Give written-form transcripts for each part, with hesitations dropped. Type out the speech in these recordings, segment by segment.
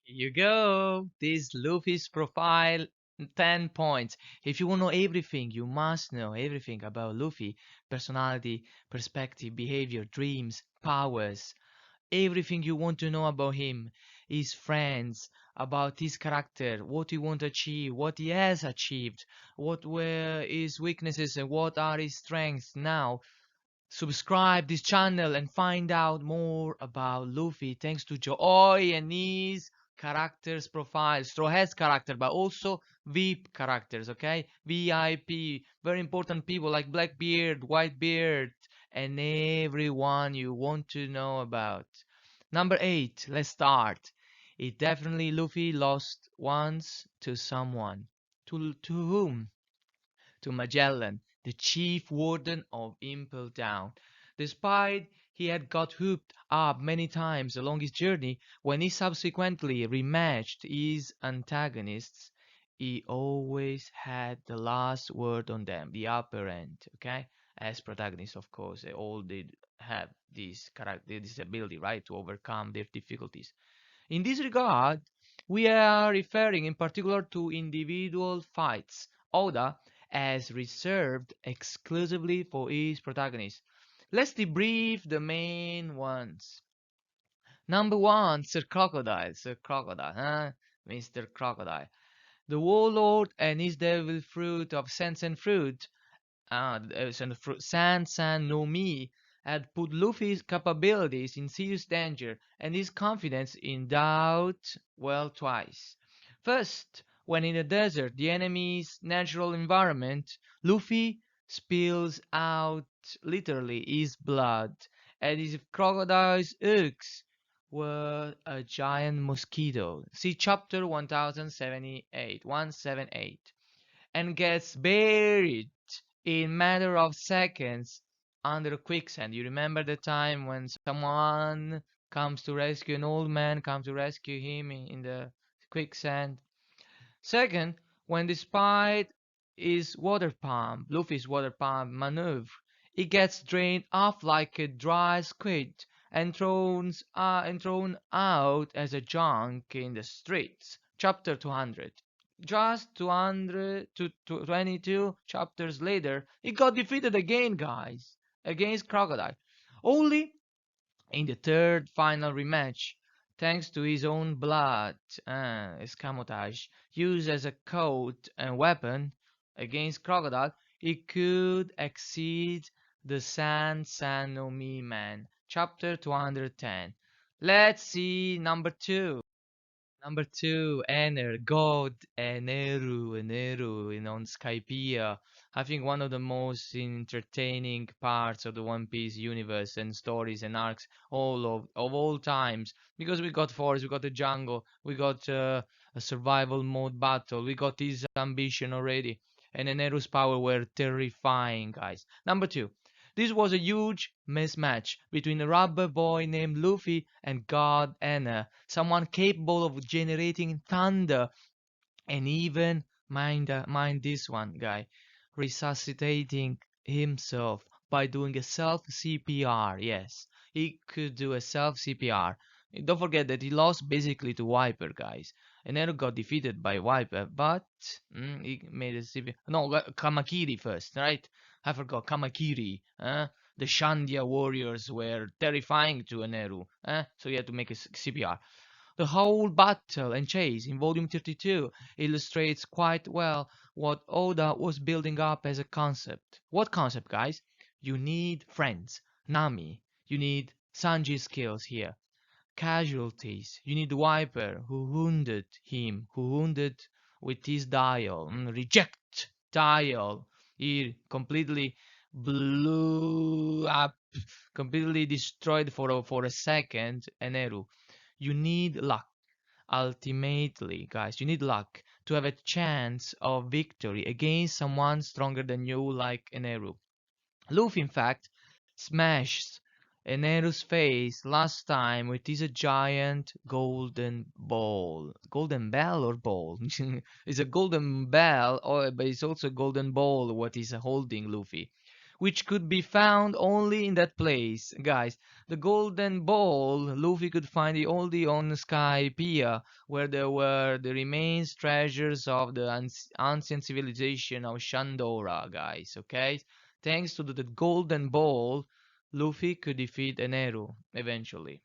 Here you go. This Luffy's profile, 10 points. If you want to know everything, you must know everything about Luffy. Personality, perspective, behavior, dreams, powers. Everything you want to know about him, his friends, about his character, what he want to achieve, what he has achieved, what were his weaknesses and what are his strengths now. Subscribe this channel and find out more about Luffy thanks to Joy and his characters profile, Straw Hat's character, but also VIP characters, okay? VIP, very important people like Blackbeard, Whitebeard, and everyone you want to know about. Number 8, let's start. It definitely Luffy lost once to someone. To whom? To Magellan, the chief warden of Impel Down. Despite he had got hooped up many times along his journey, when he subsequently rematched his antagonists, he always had the last word on them, the upper end, okay? As protagonists, of course, they all did have this character, this ability, right, to overcome their difficulties. In this regard, we are referring in particular to individual fights. Oda has reserved exclusively for his protagonists. Let's debrief the main ones. Number 1, Sir Crocodile. Sir Crocodile, huh? Mr. Crocodile. The Warlord and his devil fruit of sense and fruit San no Mi had put Luffy's capabilities in serious danger and his confidence in doubt, well, twice. First, when in the desert, the enemy's natural environment, Luffy spills out literally his blood, and his crocodile's eggs were a giant mosquito. See chapter 1078, 178, and gets buried in matter of seconds under quicksand. You remember the time when someone comes to rescue an old man, comes to rescue him in the quicksand? Second, when despite his water pump, Luffy's water pump maneuver, he gets drained off like a dry squid and thrown out as a junk in the streets. Chapter 200. Just 200 to 22 chapters later, he got defeated again, guys, against Crocodile. Only in the third final rematch, thanks to his own blood, escamotage, used as a coat and weapon against Crocodile, he could exceed the San no Mi Man. Chapter 210. Let's see number 2. Number 2, Ener, God, Eneru, on Skypiea. I think one of the most entertaining parts of the One Piece universe and stories and arcs of all times. Because we got forest, we got the jungle, we got a survival mode battle, we got his ambition already. And Eneru's power were terrifying, guys. Number 2, this was a huge mismatch between a rubber boy named Luffy and God Anna, someone capable of generating thunder and even, mind this one, guy, resuscitating himself by doing a self CPR. Yes, he could do a self CPR. Don't forget that he lost basically to Viper, guys. And then got defeated by Viper, but he made a CPR. No, Kamakiri first, right? I forgot Kamakiri. The Shandia warriors were terrifying to Eneru. So he had to make a CPR. The whole battle and chase in volume 32 illustrates quite well what Oda was building up as a concept. What concept, guys? You need friends, Nami. You need Sanji's skills here. Casualties. You need Viper, who wounded him, who wounded with his dial. Reject dial. He completely blew up, completely destroyed for a second Eneru. You need luck. Ultimately, guys, you need luck to have a chance of victory against someone stronger than you, like Eneru. Luffy, in fact, smashed Eneru's face last time with his giant golden ball. Golden bell or ball? It's a golden bell, but it's also a golden ball what he's holding, Luffy. which could be found only in that place, guys. The golden ball Luffy could find it only on Sky Pia, where there were the remains treasures of the ancient civilization of Shandora, guys. Okay, thanks to the golden ball, Luffy could defeat Eneru eventually.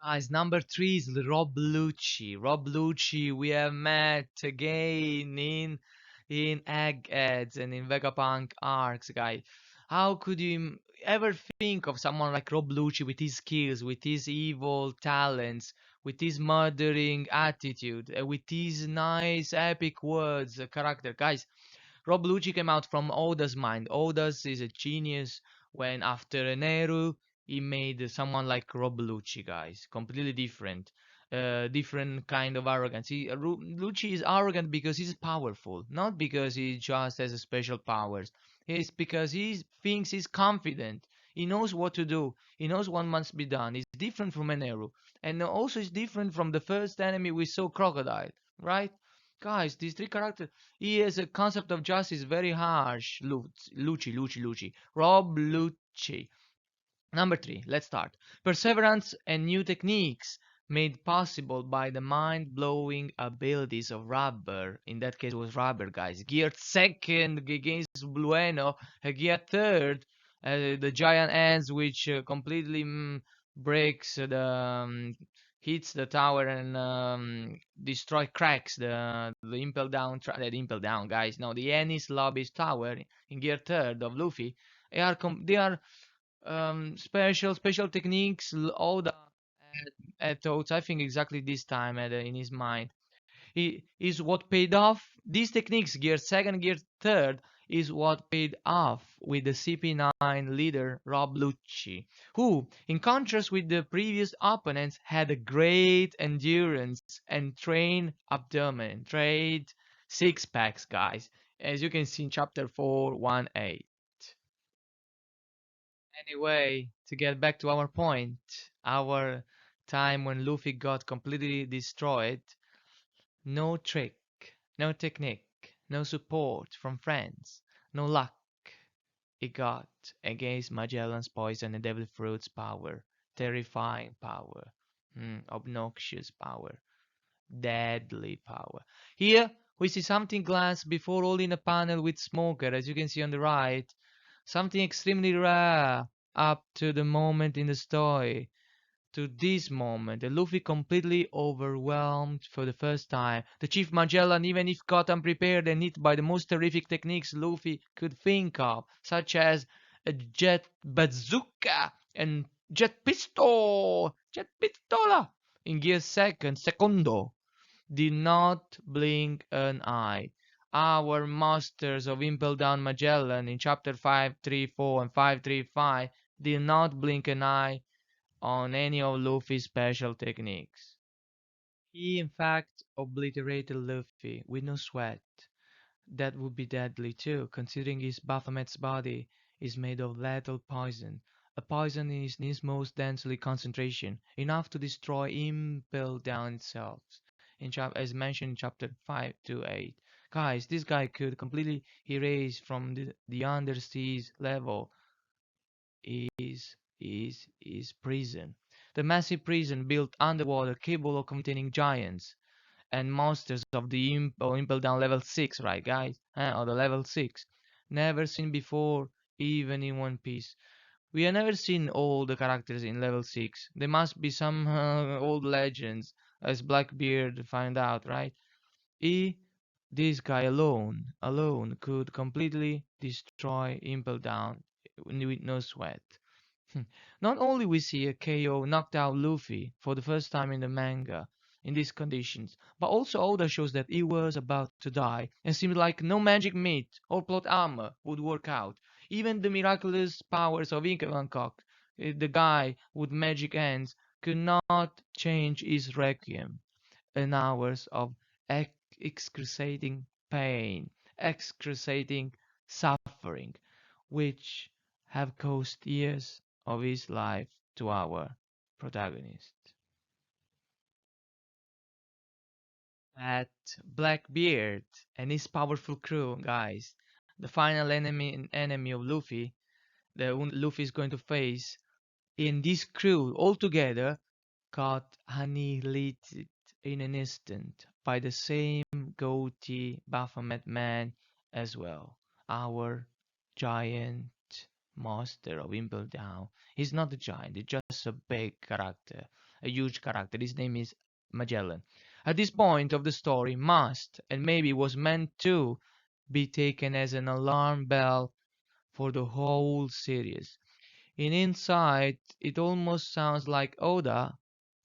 Guys, number three is Rob Lucci. Rob Lucci, we have met again in Eggheads and in Vegapunk arcs, guys. How could you ever think of someone like Rob Lucci with his skills, with his evil talents, with his murdering attitude, with his nice epic words, character, guys? Rob Lucci came out from Oda's mind. Oda's is a genius when after Eneru he made someone like Rob Lucci, guys. Completely different. Different kind of arrogance. Lucci is arrogant because he's powerful, not because he just has special powers. It's because he thinks he's confident. He knows what to do. He knows what must be done. He's different from Eneru. And also he's different from the first enemy we saw, Crocodile, right? Guys, these three characters, he has a concept of justice very harsh. Lucci. Rob Lucci. Number three, let's start. Perseverance and new techniques made possible by the mind-blowing abilities of Rubber. In that case, it was Rubber, guys. Geared second against Blueno. Geared third. The giant ends, which completely breaks hits the tower and destroy cracks the impel down the impel down, guys. Now the Ennis Lobby's tower in gear third of Luffy. They are special techniques. Oda had thoughts, I think, exactly this time in his mind. Is what paid off. These techniques, gear second, gear third, is what paid off with the CP9 leader Rob Lucci, who, in contrast with the previous opponents, had a great endurance and trained abdomen, trained six packs, guys, as you can see in chapter 418. Anyway, to get back to our point, our time when Luffy got completely destroyed, no trick, no technique, no support from friends, no luck. It got against Magellan's poison and devil fruit's power, terrifying power, obnoxious power, deadly power. Here we see something glass before holding a panel with smoker, as you can see on the right. Something extremely rare up to the moment in the story. To this moment, Luffy completely overwhelmed for the first time. The Chief Magellan, even if caught unprepared and hit by the most terrific techniques Luffy could think of, such as a jet bazooka and jet pistola in gear second, secondo, did not blink an eye. Our masters of Impel Down Magellan in chapter 534 and 535 did not blink an eye on any of Luffy's special techniques. He in fact obliterated Luffy with no sweat. That would be deadly too, considering his Baphomet's body is made of lethal poison. A poison is in its most densely concentration, enough to destroy Impel Down itself. As mentioned in chapter 5 to 8. Guys, this guy could completely erase from the underseas level is prison. The massive prison built underwater capable of containing giants and monsters of the Impel Down level 6, right guys? Or the level 6. Never seen before, even in One Piece. We have never seen all the characters in level 6. There must be some old legends, as Blackbeard find out, right? He, this guy alone could completely destroy Impel Down with no sweat. Not only we see a KO knocked out Luffy for the first time in the manga in these conditions, but also Oda shows that he was about to die and seemed like no magic meat or plot armor would work out. Even the miraculous powers of Ink Hancock, the guy with magic hands, could not change his requiem and hours of excruciating pain, excruciating suffering, which have cost years of his life to our protagonist. At Blackbeard and his powerful crew, guys, the final enemy of Luffy, that Luffy is going to face in this crew altogether got annihilated in an instant by the same goatee Baphomet man as well. Our giant master of Impel Down. He's not a giant, he's just a big character, a huge character. His name is Magellan. At this point of the story must, and maybe was meant to, be taken as an alarm bell for the whole series. In insight, it almost sounds like Oda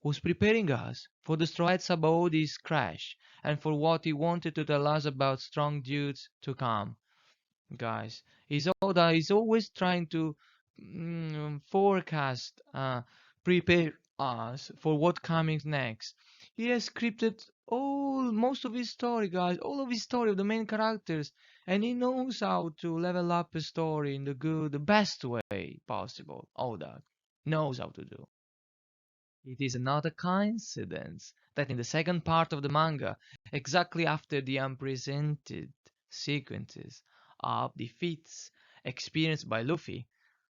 was preparing us for the Straw Hat Sabaodi's crash and for what he wanted to tell us about strong dudes to come. Guys, Oda is always trying to forecast, prepare us for what comes next. He has scripted most of his story, guys, all of his story of the main characters, and he knows how to level up a story in the best way possible. Oda knows how to do. It is not a coincidence that in the second part of the manga, exactly after the unprecedented sequences of defeats experienced by Luffy,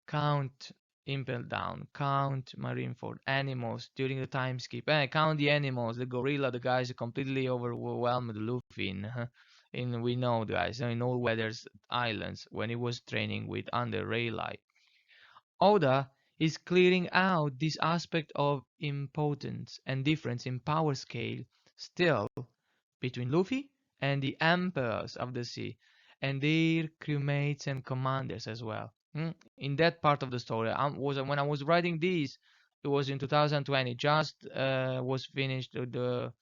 Count Impel Down, Count Marineford, animals during the time skip, count the animals, the gorilla, the guys completely overwhelmed Luffy in we know guys, in all weathers islands when he was training with under Rayleigh. Oda is clearing out this aspect of impotence and difference in power scale still between Luffy and the emperors of the sea and their crewmates and commanders as well. In that part of the story, when I was writing this, it was in 2020, just was finished the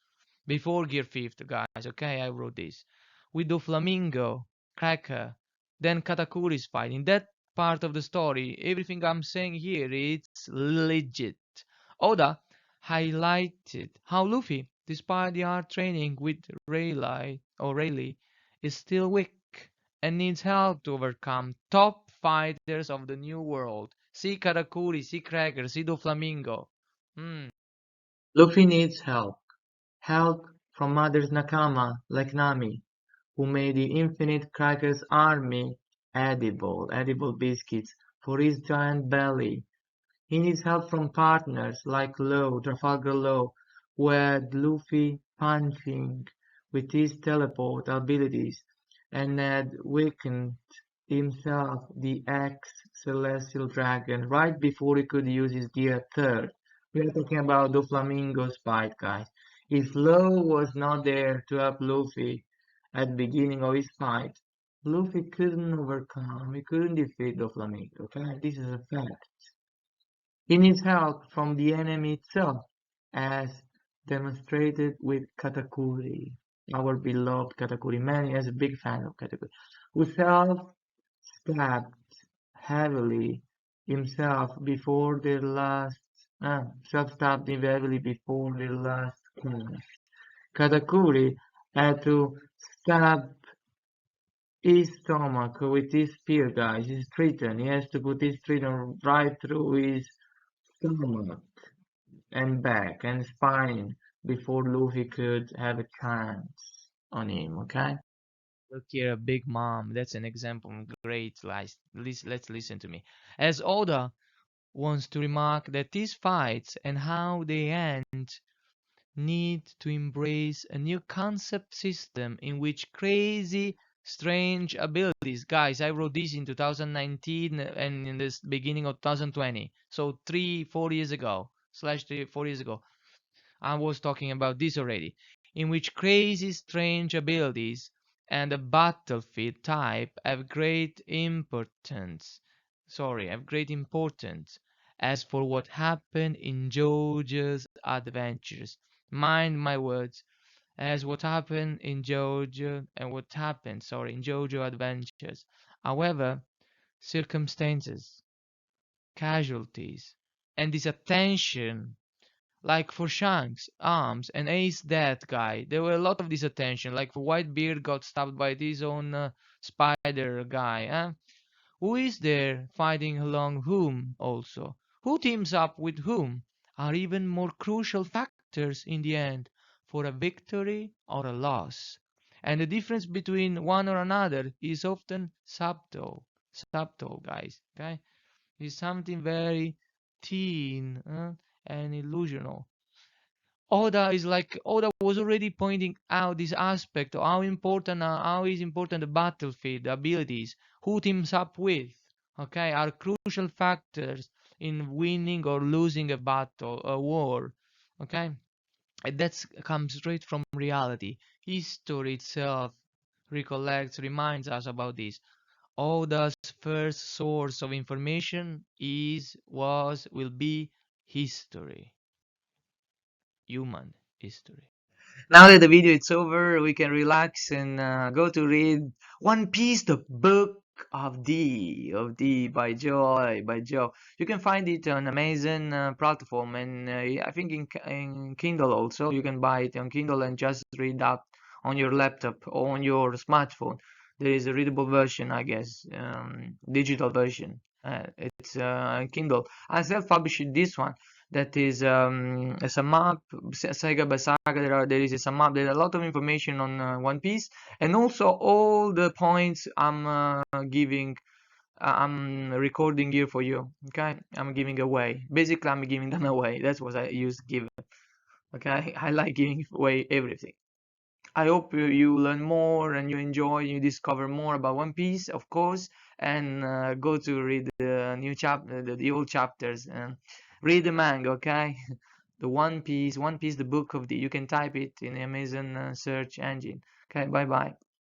before Gear 5th, guys. Okay, I wrote this with the Flamingo, Cracker, then Katakuri's fight. In that part of the story, everything I'm saying here it's legit. Oda highlighted how Luffy, despite the hard training with Rayleigh, is still weak and needs help to overcome top fighters of the new world. See Katakuri, see Cracker, see Doflamingo. Hmm. Luffy needs help. Help from others Nakama like Nami, who made the Infinite Crackers army edible biscuits for his giant belly. He needs help from partners like Trafalgar Law, who had Luffy punching with his teleport abilities and had weakened himself the ex-Celestial Dragon right before he could use his Gear 3rd. We are talking about the Flamingo's fight, guys. If Law was not there to help Luffy at the beginning of his fight, Luffy he couldn't defeat the Flamingo, okay? This is a fact. He needs help from the enemy itself, as demonstrated with Katakuri, our beloved Katakuri. Man is a big fan of Katakuri, who self-stabbed heavily himself before their last, self-stabbed heavily before their last clash. Katakuri had to stab his stomach with his spear, guys. His triton. He has to put his triton right through his stomach and back and spine before Luffy could have a chance on him, okay? Look here, a Big Mom. That's an example of great lies. Let's listen to me. As Oda wants to remark that these fights and how they end need to embrace a new concept system in which crazy, strange abilities. Guys, I wrote this in 2019 and in this beginning of 2020. So 4 years ago, slash 4 years ago. I was talking about this already, in which crazy, strange abilities and the battlefield type have great importance. Have great importance. As for what happened in JoJo's adventures, mind my words, as what happened in in JoJo adventures. However, circumstances, casualties, and disattention like for Shanks, Arms, and Ace that guy, there were a lot of disattention. Like for Whitebeard got stabbed by his own spider guy. Who is there fighting along whom also? Who teams up with whom? Are even more crucial factors in the end for a victory or a loss. And the difference between one or another is often subtle. Subtle, guys. Okay? It's something very thin and illusional. Oda was already pointing out this aspect of how is important the battlefield, the abilities, who teams up with, okay, are crucial factors in winning or losing a battle, a war, okay, and that comes straight from reality. History itself reminds us about this. Oda's first source of information will be history, human history. Now that the video is over, we can relax and go to read One Piece, the Book of D by Joe. You can find it on Amazon platform, and I think in Kindle also. You can buy it on Kindle and just read that on your laptop or on your smartphone. There is a readable version, I guess, digital version. It's Kindle. I self-published this one that is a sum up, saga by saga. There is a sum up. There's a lot of information on One Piece, and also all the points I'm recording here for you. Okay, I'm giving away. Basically, I'm giving them away. That's what I use to give. Okay, I like giving away everything. I hope you learn more and you enjoy, you discover more about One Piece, of course, and go to read the new chapter, the old chapters, and read the manga, okay? The One Piece, the Book of the. You can type it in the Amazon search engine. Okay, bye bye.